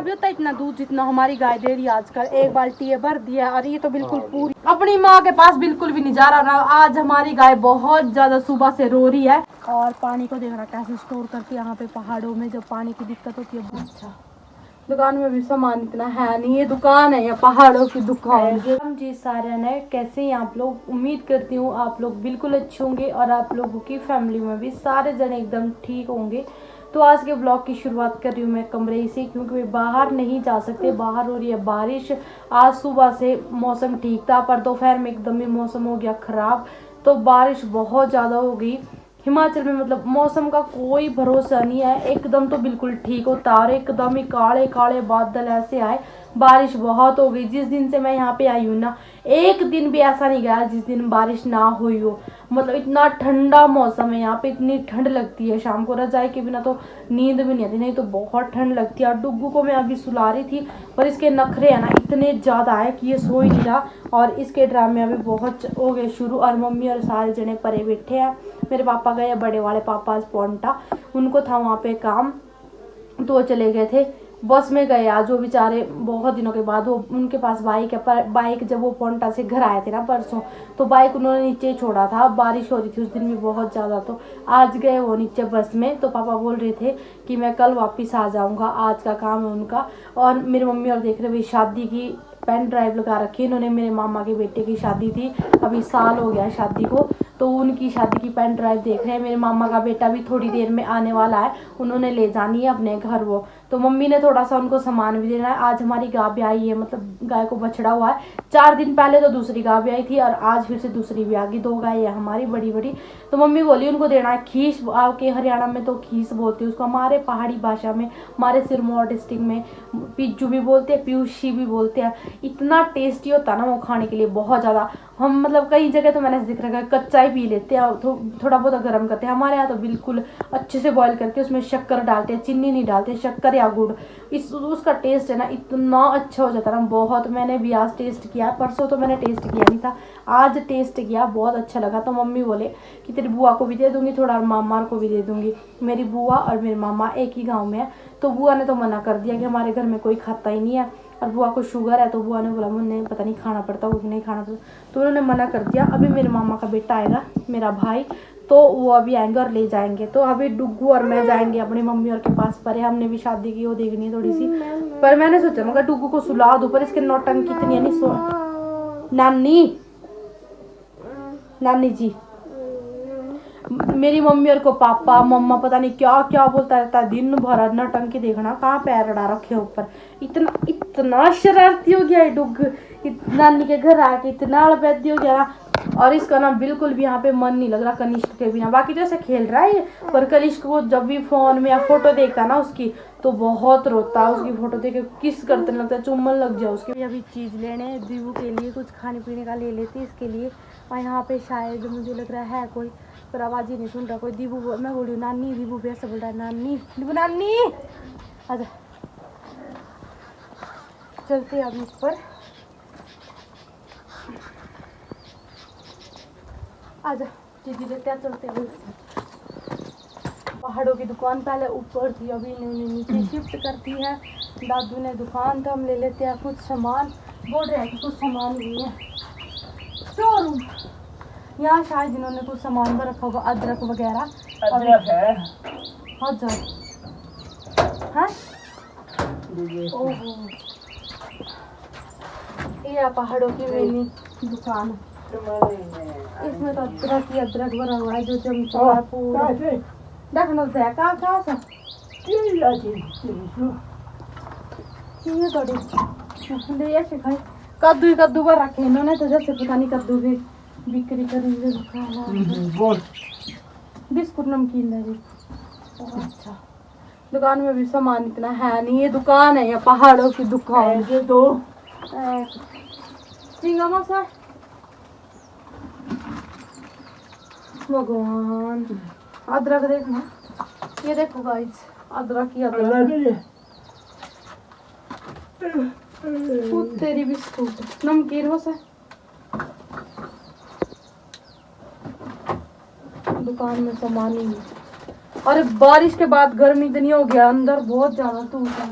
थोड़ी होता है इतना दूध जितना हमारी गाय दे रही है आजकल। एक बाल्टी भर दिया और ये तो बिल्कुल पूरी अपनी माँ के पास बिल्कुल भी नहीं जा रहा ना। आज हमारी गाय बहुत ज्यादा सुबह से रो रही है। और पानी को देखना कैसे स्टोर करके यहाँ पे पहाड़ों में जब पानी की दिक्कत होती है। अच्छा दुकान में भी सामान इतना है नहीं, ये दुकान है या पहाड़ों की दुकान। हम जी सारन है, कैसे हैं आप लोग? उम्मीद करती हूँ आप लोग बिल्कुल अच्छे होंगे और आप लोगों की फैमिली में भी सारे जन एकदम ठीक होंगे। तो आज के ब्लॉग की शुरुआत कर रही हूँ मैं कमरे से, क्योंकि वे बाहर नहीं जा सकते, बाहर हो रही है बारिश। आज सुबह से मौसम ठीक था पर दोपहर में एकदम ही मौसम हो गया खराब, तो बारिश बहुत ज़्यादा हो गई। हिमाचल में मतलब मौसम का कोई भरोसा नहीं है, एकदम तो बिल्कुल ठीक होता और एकदम ही काले काले बादल ऐसे आए, बारिश बहुत हो गई। जिस दिन से मैं यहाँ पे आई हूँ ना, एक दिन भी ऐसा नहीं गया जिस दिन बारिश ना हुई हो। मतलब इतना ठंडा मौसम है यहाँ पे, इतनी ठंड लगती है शाम को रजाई के बिना तो नींद भी नहीं आती, नहीं तो बहुत ठंड लगती है। और डुग्गू को मैं अभी सुला रही थी पर इसके नखरे है ना इतने ज़्यादा है कि ये सो ही नहीं रहा और इसके ड्रामे अभी बहुत हो गए शुरू। और मम्मी और सारे जने परे बैठे हैं। मेरे पापा गए, बड़े वाले पापा आज पौंटा, उनको था वहाँ पे काम तो वो चले गए थे, बस में गए आज वो बेचारे बहुत दिनों के बाद। वो उनके पास बाइक है पर बाइक जब वो पौंटा से घर आए थे ना परसों, तो बाइक उन्होंने नीचे छोड़ा था, बारिश हो रही थी उस दिन भी बहुत ज़्यादा, तो आज गए वो नीचे बस में। तो पापा बोल रहे थे कि मैं कल वापस आ जाऊँगा, आज का काम है उनका। और मेरी मम्मी और देख रहे हुए शादी की पेन ड्राइव लगा रखी है इन्होंने, मेरे मामा के बेटे की शादी थी, अभी साल हो गया शादी को, तो उनकी शादी की पेन ड्राइव देख रहे हैं। मेरे मामा का बेटा भी थोड़ी देर में आने वाला है, उन्होंने ले जानी है अपने घर वो, तो मम्मी ने थोड़ा सा उनको सामान भी देना है। आज हमारी गाय भी आई है, मतलब गाय को बछड़ा हुआ है, 4 दिन पहले तो दूसरी गाय भी आई थी और आज फिर से दूसरी भी आ गई, 2 गाय है हमारी बड़ी बड़ी। तो मम्मी बोली उनको देना है खीस, आपके हरियाणा में तो खीस बोलते हैं उसको, हमारे पहाड़ी भाषा में, हमारे सिरमौर डिस्ट्रिक्ट में पिज्जू भी बोलते हैं, प्यूशी भी बोलते हैं। इतना टेस्टी होता है ना वो खाने के लिए बहुत ज़्यादा। हम मतलब कई जगह तो मैंने दिख रखा है कच्चा ही पी लेते हैं, थोड़ा बहुत गर्म करते हैं, हमारे यहाँ तो बिल्कुल अच्छे से बॉईल करके उसमें शक्कर डालते हैं, चीनी नहीं डालते, शक्कर या गुड़, इस उसका टेस्ट है ना इतना अच्छा हो जाता है ना बहुत। मैंने भी आज टेस्ट किया, परसों तो मैंने टेस्ट किया नहीं था, आज टेस्ट किया, बहुत अच्छा लगा। तो मम्मी बोले कि तेरी बुआ को भी दे दूँगी थोड़ा और मामा को भी दे दूँगी। मेरी बुआ और मेरे मामा एक ही गाँव में है, तो बुआ ने तो मना कर दिया कि हमारे घर में कोई खाता ही नहीं है, और बुआ को शुगर है, तो बुआ ने बोला मुझे पता नहीं खाना पड़ता हो कि नहीं खाना पड़ता, तो उन्होंने मना कर दिया। अभी मेरे मामा का बेटा आएगा, मेरा भाई, तो वो अभी आएंगे और ले जाएंगे। तो अभी डुग्गू और मैं जाएंगे अपनी मम्मी और के पास, पर हमने भी शादी की वो देखनी है थोड़ी सी, पर मैंने सोचा मगर डुग्गू को सुला दूं, पर इसके नौटंकी इतनी है नहीं। सो नानी, नानी जी, मेरी मम्मी और को पापा मम्मा पता नहीं क्या क्या बोलता रहता है दिन भर, नौटंकी देखना कहाँ पैर अड़ा रखे ऊपर, इतना इतना शरारती हो गया है डुग, नानी के घर आके इतना अड़बैती हो गया ना। और इसका ना बिल्कुल भी यहाँ पे मन नहीं लग रहा कनिष्क के बिना, बाकी तो ऐसे खेल रहा है, पर कनिष्क को जब भी फोन में या फोटो देखता ना उसकी तो बहुत रोता है, उसकी फोटो देख के किस करते लगता है, चुम्बन लग जाए उसके। अभी चीज़ लेने दीबू के लिए कुछ खाने पीने का ले लेती इसके लिए, और यहाँ पे शायद मुझे लग रहा है कोई, पर आवाज़ ही नहीं सुन रहा कोई। दीबू मैं बोल रही हूँ नानी, दीबू भी ऐसा बोल रहा है नानी, दीबू नानी आजा, चलते अब इस पर, आजा दीदी लेते चलते हुए। पहाड़ों की दुकान पहले ऊपर थी, अभी इन्होंने नीचे शिफ्ट कर दी है। दादू ने दुकान तो हम ले लेते हैं कुछ सामान, बोल रहे हैं कि कुछ सामान नहीं है शोरूम, यहाँ शायद इन्होंने कुछ सामान पर रखा होगा, अदरक वगैरह। अदरक है अदरक, हाँ ओहो, ये पहाड़ों की मेरी दुकान है, इसमें तो अदरक ही अदरक भरा हुआ है, जो चमचा पूरा देखना से कहाँ से ये थोड़ी ऐसे खाए, कद्दू कद्दू पर रखे इन्होंने, तो जैसे पता नहीं कद्दू की बिक्री करेंगे। बिस्कुट नमकीन है जी, अच्छा दुकान में भी सामान इतना है नहीं, ये दुकान है या पहाड़ों की दुकान है। दो झींगा मसा भगवान, अदरक देखना, ये देखो गाइस अदरक ही अदरक, तेरी बिस्कुट नमकीन हो सा, दुकान में सामान ही नहीं। और बारिश के बाद गर्मी इतनी हो गया, अंदर बहुत ज्यादा धूप है,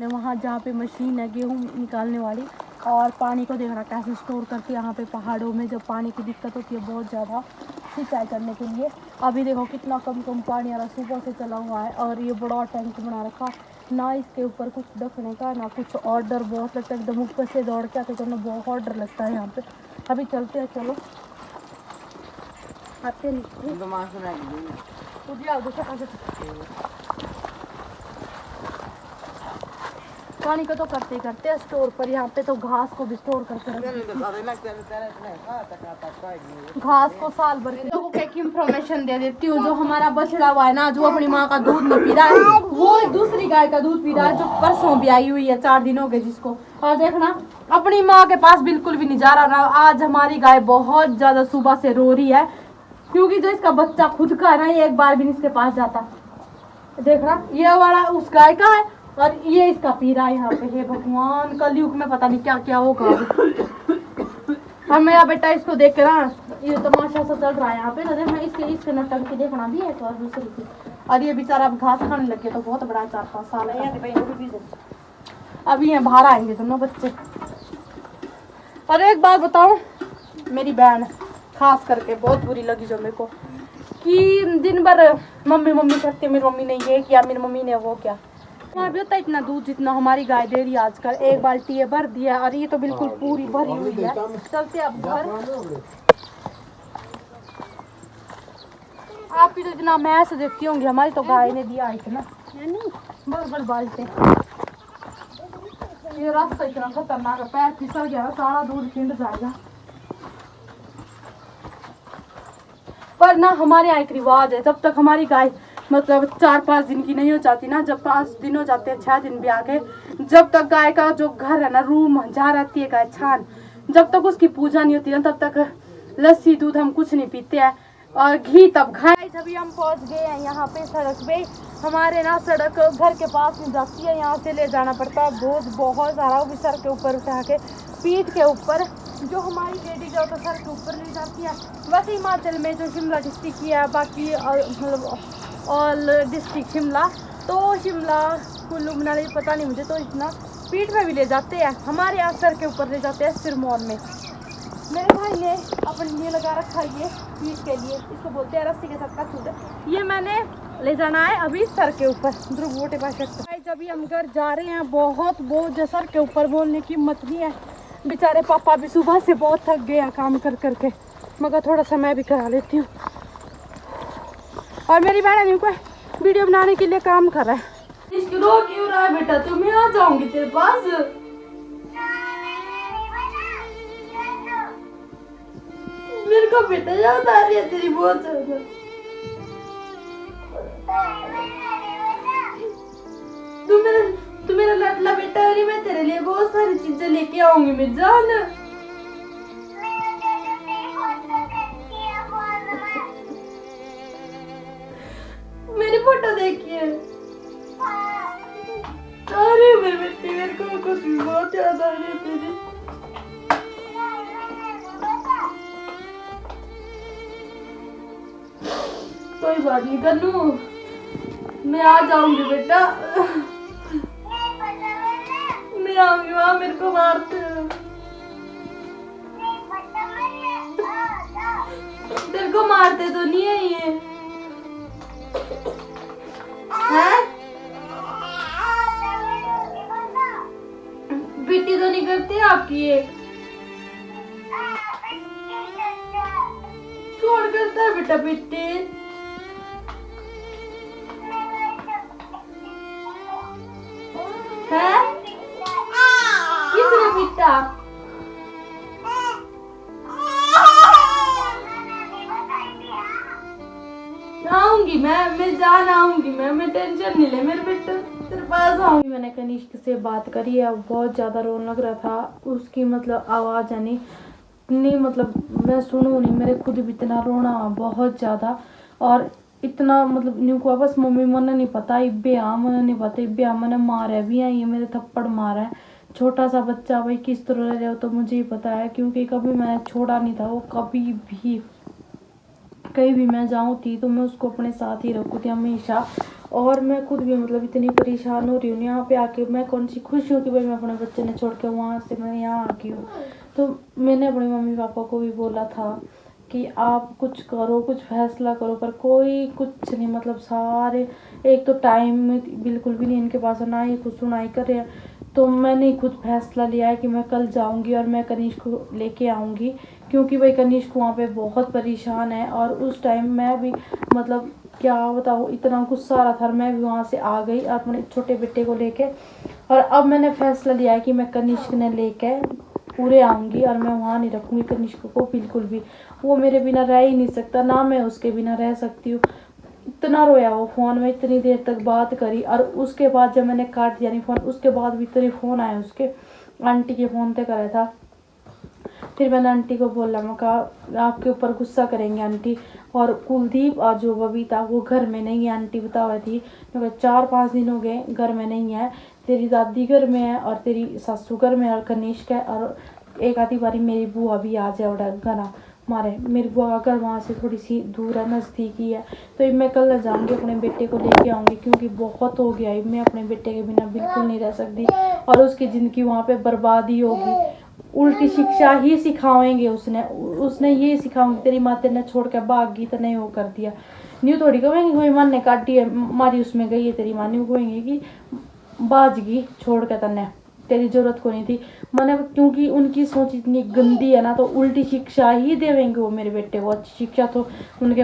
वहाँ जहाँ पे मशीन है गेहूँ निकालने वाली, और पानी को देखना कैसे स्टोर करके यहाँ पे पहाड़ों में जब पानी की दिक्कत होती है बहुत ज़्यादा सिंचाई करने के लिए। अभी देखो कितना कम कम पानी आ रहा, सुबह से चला हुआ है। और ये बड़ा टैंक बना रखा, ना इसके ऊपर कुछ ढकने का ना कुछ। और डर बहुत लगता है, एकदम ऊपर से दौड़ के आते करना बहुत डर लगता है यहाँ पे। अभी चलते हैं, चलो आते नहीं। पानी को तो करते ही करते हैं स्टोर पर, यहाँ पे तो घास को भी स्टोर करके रखते। घास को साल भर के लोगों को एक इंफॉर्मेशन दे देती हूँ। जो हमारा बछड़ा हुआ है ना, जो अपनी माँ का दूध नहीं पी रहा है, वो दूसरी गाय का दूध पी रहा है, जो परसों भी आई हुई है, 4 दिन हो गए जिसको। और देखना अपनी माँ के पास बिल्कुल भी नहीं जा रहा ना। आज हमारी गाय बहुत ज्यादा सुबह से रो रही है, क्योंकि जो इसका बच्चा खुद का है ना, ये एक बार भी इसके पास जाता। देखना ये वाला उस गाय का है और ये इसका पी रहा है यहाँ पे। हे भगवान, कलयुग में पता नहीं क्या क्या होगा। हम मेरा बेटा इसको देख के ना, ये तमाशा सा चल रहा है यहाँ पे। तो देखना इसके नौटंकी देखना भी है, और दूसरी की। और ये बेचारा अब घास खाने लग गया, तो बहुत बड़ा 4-5 साल है। अभी यहाँ बाहर आएंगे दोनों बच्चे। और एक बात बताऊं, मेरी बहन खास करके बहुत बुरी लगी जो मेरे को, कि दिन भर मम्मी मम्मी करती है। मेरी मम्मी ने ये किया, मेरी मम्मी ने वो किया। वहाँ भी होता है इतना दूध जितना हमारी गाय दे रही है आजकल। एक बाल्टी ये भर दिया, और ये तो बिल्कुल पूरी भरी हुई है। चलते अब घर। आप भी तो इतना मैस देखती होंगी, हमारी तो गाय ने दिया इतना बड़ बाल्टी। ये रास्ता इतना खतरनाक है, पैर फिसल गया सारा दूध छिंड जाएगा। पर ना हमारे यहाँ एक रिवाज है, जब तक हमारी गाय मतलब 4-5 दिन की नहीं हो जाती ना, जब 5 दिन हो जाते हैं, 6 दिन भी आगे, जब तक गाय का जो घर है ना, रूम जहाँ रहती है गाय छान, जब तक उसकी पूजा नहीं होती ना, तब तक लस्सी दूध हम कुछ नहीं पीते हैं। और घी तब खाए। अभी हम पहुँच गए हैं यहाँ पे सड़क पे। हमारे ना सड़क घर के पास में जाती है, यहाँ से ले जाना पड़ता है बोझ बहुत सारा, वो भी सर के ऊपर उठा के, पीठ के ऊपर। जो हमारी लेडी जो तो सर के ऊपर ले जाती है। वैसे हिमाचल में जो शिमला डिस्ट्रिक्ट की है, बाकी मतलब ऑल डिस्ट्रिक्ट शिमला, तो शिमला कुल्लू मनाली पता नहीं मुझे, तो इतना पीठ में भी ले जाते हैं। हमारे यहाँ सर के ऊपर ले जाते हैं, सिरमौर में। मेरे भाई ने अपने लिए लगा रखा है ये पीठ के लिए, इसको बोलते हैं रस्सी के साथ का छूट। ये मैंने ले जाना है अभी सर के ऊपर, ध्रुव बोटे पास। जब हम घर जा रहे हैं, बहुत बोझ सर के ऊपर, बोलने की हिम्मत नहीं है। बेचारे पापा भी सुबह से बहुत थक गए हैं काम कर करके, मगर थोड़ा सा मैं भी करा लेती हूँ। और मेरी बहन को वीडियो बनाने के लिए काम कर रहा है। रो क्यों रहा है बेटा, तो मैं आ जाऊंगी तेरे पास। मेरे को बेटा याद आ रही है तेरी बहुत ज्यादा। तू मेरा लटला बेटा है, मैं तेरे लिए बहुत सारी चीजें लेके आऊंगी मेरी जान। मेरी फोटो देखिए। अरे मेरे बेटे, मेरे को कुछ बहुत याद आ रही है तेरी। कोई बात नहीं कन्नू, मैं आ जाऊंगी बेटा। मैं आऊंगी, वहाँ मेरे को मारते हैं। तेरे को मारते तो नहीं है ये हैं? पिट्टी तो नहीं करती आपकी ये? कौन करता है बेटा पिट्टी? है किसने पिटा? आऊंगी मैं जान आऊंगी मैं टेंशन नहीं ले मेरे बेटे, तेरे पास आऊंगी। मैंने कनिष्क से बात करी है, बहुत ज्यादा रोने लग रहा था। उसकी मतलब आवाज है नहीं मतलब मैं सुनूं नहीं, मेरे खुद भी इतना रोना बहुत ज्यादा। और इतना मतलब न्यू को बस मम्मी मने नहीं पता इब्बे हाँ मने नहीं पता इब्बे हाँ मने मारे भी आई है मेरे थप्पड़ मारा है। छोटा सा बच्चा भाई किस तरह रह रहे हो तो मुझे ही पता है क्योंकि कभी मैंने छोड़ा नहीं था वो कभी भी। कहीं भी मैं जाऊँ थी तो मैं उसको अपने साथ ही रखूँ थी हमेशा। और मैं खुद भी मतलब इतनी परेशान हो रही हूँ यहाँ पे आके मैं कौन सी खुश हूँ कि भाई मैं अपने बच्चे ने छोड़ के वहाँ से मैं यहाँ आ गई हूँ। तो मैंने अपने मम्मी पापा को भी बोला था कि आप कुछ करो कुछ फैसला करो पर कोई कुछ नहीं मतलब सारे एक तो टाइम बिल्कुल भी नहीं इनके पास ना ही कुछ सुनाई कर रहे हैं। तो मैंने खुद फैसला लिया है कि मैं कल जाऊंगी और मैं कनिष्क को लेके आऊंगी क्योंकि भाई कनिष्क वहाँ पे बहुत परेशान है। और उस टाइम मैं भी मतलब क्या बताऊँ इतना गुस्सा आ रहा था मैं भी वहाँ से आ गई अपने छोटे बेटे को लेके। और अब मैंने फैसला लिया है कि मैं कनिष्क ने लेके पूरे आऊँगी और मैं वहाँ नहीं रखूँगी कनिष्क को बिल्कुल भी। वो मेरे बिना रह ही नहीं सकता ना मैं उसके बिना रह सकती हूँ। इतना रोया वो फ़ोन में इतनी देर तक बात करी और उसके बाद जब मैंने काट दिया नहीं फ़ोन उसके बाद भी इतने फ़ोन आए उसके आंटी के फ़ोन पे करा था। फिर मैंने आंटी को बोला मैं कहा आपके ऊपर गुस्सा करेंगे आंटी। और कुलदीप और जो बबीता वो घर में नहीं है आंटी बता हुई थी मैं 4-5 दिन हो गए घर में नहीं है। तेरी दादी घर में है और तेरी सासू घर में और कनिष्क है और एक आधी बारी मेरी बुआ भी आ जाए उड़ा घना मारे मेरी बुआ का घर वहाँ से थोड़ी सी दूर है नज़दीकी है। तो मैं कल जाऊँगी अपने बेटे को लेके आऊँगी क्योंकि बहुत हो गया है मैं अपने बेटे के बिना बिल्कुल नहीं रह सकती और उसकी ज़िंदगी वहाँ पे बर्बादी होगी। उल्टी शिक्षा ही सिखाएंगे उसने उसने ये सिखाऊंगी तेरी माँ तेने छोड़ के भाग गई तो नहीं वो कर दिया। न्यू थोड़ी कहेंगे कोई माँ ने काटी है मारी उसमें गई है तेरी माँ न्यू कहेंगे कि बाज गई छोड़ के तने तेरी जरूरत को नहीं थी। मैंने क्योंकि उनकी सोच इतनी गंदी है ना तो उल्टी शिक्षा ही देवेंगे वो मेरे बेटे को। अच्छी शिक्षा तो उनके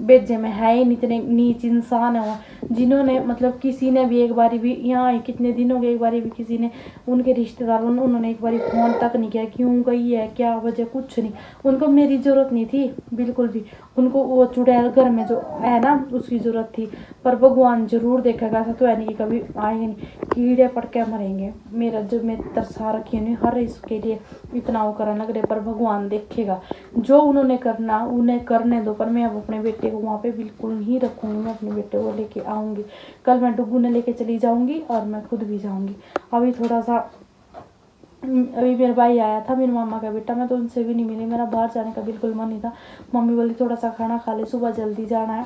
बेजे में है ही नहीं इतने नीच इंसान है वो जिन्होंने मतलब किसी ने भी एक बारी भी यहाँ कितने दिन हो गए एक बारी भी किसी ने उनके रिश्तेदारों ने उन्होंने एक बारी फ़ोन तक नहीं किया क्यों गई है क्या वजह कुछ नहीं। उनको मेरी ज़रूरत नहीं थी बिल्कुल भी। उनको वो चुड़ैल घर में जो है ना उसकी ज़रूरत थी। पर भगवान जरूर देखेगा ऐसा तो है नहीं कि कभी आएंगे नहीं कीड़े पड़ के मरेंगे। मेरा जो मैं तरसा रखी नहीं हर इसके लिए इतना वो करने लग रहे पर भगवान देखेगा जो उन्होंने करना उन्हें करने दो। पर मैं अब अपने बेटे को वहाँ पे बिल्कुल नहीं रखूँगी मैं अपने बेटे को लेके आऊँगी। कल मैं डुगू ने लेके चली जाऊँगी और मैं खुद भी जाऊँगी। अभी थोड़ा सा अभी मेरा भाई आया था मेरे मामा का बेटा मैं तो उनसे भी नहीं मिली मेरा बाहर जाने का बिल्कुल मन नहीं था। मम्मी बोली थोड़ा सा खाना खा ले सुबह जल्दी जाना है।